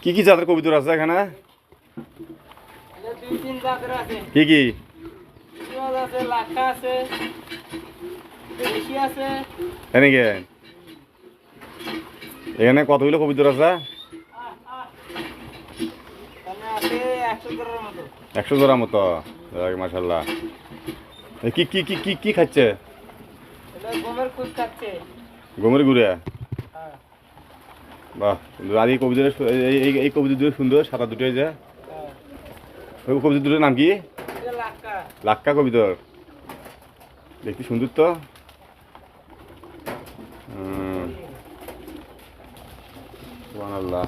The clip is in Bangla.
কি কি জাতের কবুতর আছে এখানে? দুই তিন জাতের আছে। কি কি? আছে, লাক্কা আছে, দেশি আছে। এনেকে এখানে কতগুলো কবুতর আছে? আছে 100 জোড়ার মতো। 100 জোড়ার মতো। মাশাআল্লাহ। কি কি কি কি কি খাচ্ছে? এটা গমের কুচ খাচ্ছে। গমের গুড়া? হ্যাঁ। বাহ, আর এই কবুতরের এই কবুতর দুটো সুন্দর, সাদা দুটোই যে। হ্যাঁ। ওই কবুতর দুটোর নাম কি? এটা লাক্কা। লাক্কা কবুতর। দেখতে সুন্দর তো। সুবহানাল্লাহ।